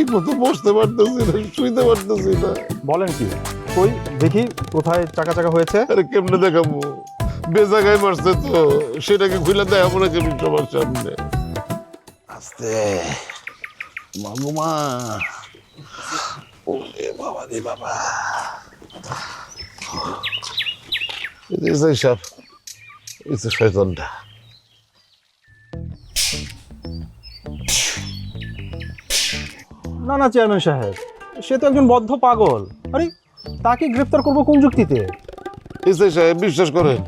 ঠিক মতো বসতে পারতেছি না, শুইতে পারতেছি না। বলেন কি? কই দেখি কোথায় চাকা চাকা হয়েছে। আরে কেমনে দেখাবো? বেজাগায় মারছে তো, সেটাকে খুলে দেখাবো না কেমন সবার সামনে? আস্তে মাগুমা, ওরে বাবা রে বাবা। সব শয়তানটা। না না চেয়ারম্যান সাহেব, সে তো একজন বদ্ধ পাগল। আরে তাকে গ্রেফতার করবো কোন যুক্তিতে? এসে সাহেব বিশ্বাস করেন,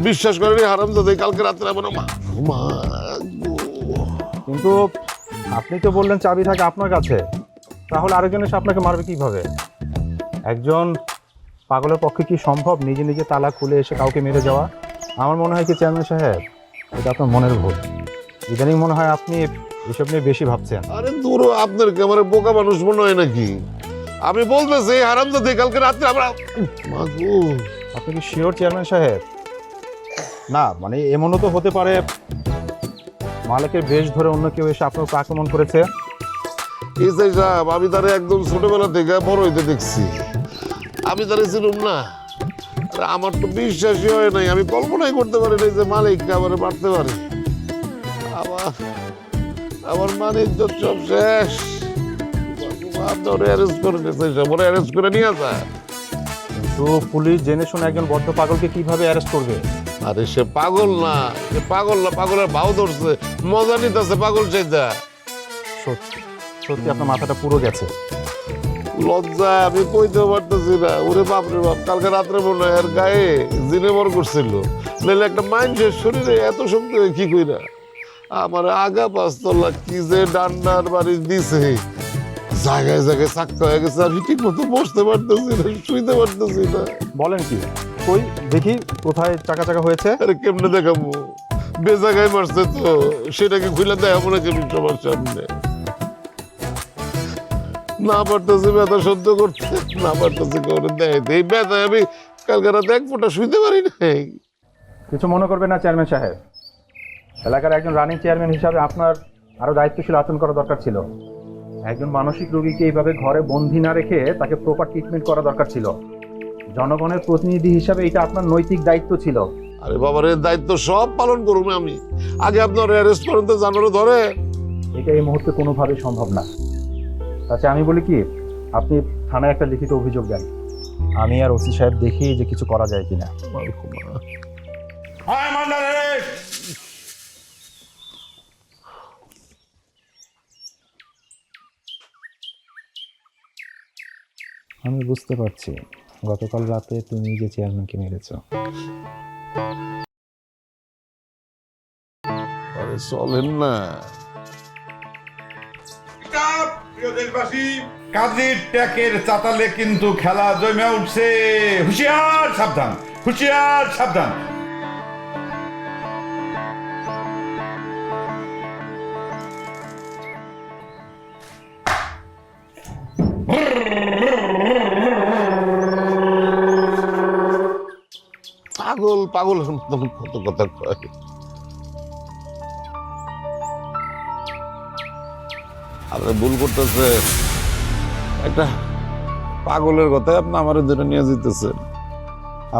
বিশ্বাস করেন হারামজাদা কালকে রাত্রে আমার মা মা গো। কিন্তু আপনি তো বললেন চাবি থাকে আপনার কাছে, তাহলে আরেকজন এসে আপনাকে মারবে কিভাবে? একজন পাগলের পক্ষে কি সম্ভব নিজে নিজে তালা খুলে এসে কাউকে মেরে যাওয়া? আমার মনে হয় কি চেয়ারম্যান সাহেব, এটা আপনার মনের ভুল। ইদানিং মনে হয় আপনি এসব নিয়ে বেশি ভাবছেন। আরে দূর, আপনার কি আমার বোকা মানুষ মনে হয় নাকি? আমি বলতেছি হারামজাদা কালকে রাত্রে আমরা মা গো। আপনি কি শিওর চেয়ারম্যান সাহেব? না মানে এমনও তো হতে পারে মালিকের বেশ ধরে অন্য কেউ এসে আপনার উপর আক্রমণ করেছে। এসে সাহেব আমি তারে একদম ছোটবেলা থেকে বড় হইতে দেখছি, আমি তারে ছিলাম না। আরে আমার তো বিশ্বাসই হয় নাই, আমি কল্পনাই করতে পারি নাই যে মালিক আমার মারতে পারে। আমার আমার মানিক সব শেষ। আপনি ওরে অ্যারেস্ট করে নিয়েছে, ওরে অ্যারেস্ট করে নিয়ে যায়। কিন্তু পুলিশ জেনে শুনে একজন বদ্ধ পাগলকে কিভাবে অ্যারেস্ট করবে? আরে সে পাগল না, সে পাগল না, পাগলের ভাও ধরছে, মজা নিতেছে পাগল চাইতা। সত্যি সত্যি আপনার মাথাটা পুরো গেছে। লজ্জা আমি কইতে পারতেছি না। ওরে বাপরে বাপ, কালকে রাত্রে মনে হয় এর গায়ে জিনে বর করছিল, নাহলে একটা মানুষের শরীরে এত শক্তি হয় কি কইরা? আমার আগা পাঁচতলা কি যে ডান্ডার বাড়ি দিছে, জায়গায় জায়গায় চাক্কা হয়ে গেছে, আমি ঠিক মতো বসতে পারতেছি না, শুইতে পারতেছি না। বলেন কি? কই দেখি কোথায় চাকা চাকা হয়েছে। আরে কেমনে দেখাবো? বেজাগায় মারছে তো, সেটাকে খুলে দেখাবো না কেমন সবার সামনে? না পারতেছি ব্যথা সহ্য করতে, না পারতেছি করে দেয় এই ব্যথায় আমি কালকে রাতে এক ফোঁটা শুইতে পারি নাই। কিছু মনে করবেন না চেয়ারম্যান সাহেব, এলাকার একজন রানিং চেয়ারম্যান হিসাবে আপনার আরো দায়িত্বশীল আচরণ করা দরকার ছিল। একজন মানসিক রোগীকে এইভাবে ঘরে বন্দি না রেখে তাকে প্রপার ট্রিটমেন্ট করা দরকার ছিল। জনগণের প্রতিনিধি হিসাবে এটা আপনার নৈতিক দায়িত্ব ছিল। আরে বাবার এর দায়িত্ব সব পালন করুন আমি, আগে আপনার অ্যারেস্ট করেন তো জানারও ধরে। এটা এই মুহূর্তে কোনোভাবেই সম্ভব না। আচ্ছা আমি বলি কি, আপনি থানায় একটা লিখিত অভিযোগ দেন, আমি আর ওসি সাহেব দেখি যে কিছু করা যায় কিনা। আমি বুঝতে পারছি গতকাল রাতে তুমি যে চেয়ারম্যানকে মেরেছ। আরে চলেন না। প্রিয় দেশবাসী, কাজীর ট্যাকের চাতালে কিন্তু খেলা জমে উঠছে। হুঁশিয়ার সাবধান, হুঁশিয়ার সাবধান। পাগল পাগল কত কথা কয়। আপনি ভুল করতেছে, একটা পাগলের কথায় আপনি আমার ধরে নিয়ে যেতেছেন।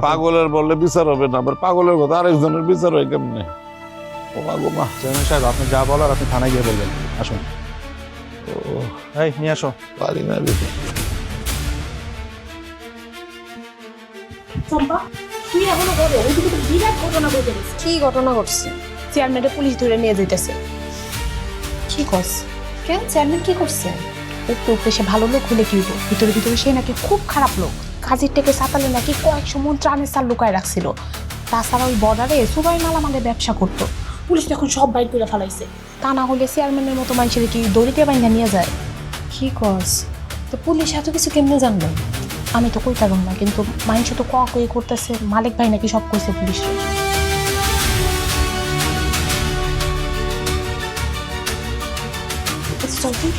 পাগলের বললে বিচার হবে না, আবার পাগলের কথা আরেকজনের বিচার হয় কেমনে? ও মাগো মা। চেয়ারম্যান সাহেব আপনি যা বলার আপনি থানায় গিয়ে বলবেন। আসুন। ও এই নিয়ে আসো। পারি না রে। চম্পা, তুই এখনো ঘরে? ওইদিকে তো বিরাট ঘটনা ঘটে গেছে। কি ঘটনা ঘটছে? চেয়ারম্যানটা পুলিশ ধরে নিয়ে যাইতেছে। কি করছ? কেন চেয়ারম্যান কি করছে? একটু উপরে সে ভালো লোক হলে কি হইব, ভিতরে ভিতরে সে নাকি খুব খারাপ লোক। কাজের টেকে সাতালে নাকি কয়েকশো মন ত্রাণের চাল লুকায় রাখছিল। তাছাড়া ওই বর্ডারে সুবাই মালামালের ব্যবসা করতো। পুলিশ এখন সব বাইর করে ফেলাইছে। তা না হলে চেয়ারম্যানের মতো মানুষের কি দড়িতে বাইন্ধা নিয়ে যায়? কি করছ? তো পুলিশ এত কিছু কেমনে জানলো? আমি তো কই পারব না, কিন্তু মানুষ তো কই করতেছে মালিক ভাই নাকি সব কইছে পুলিশে। আচ্ছা চল তুই।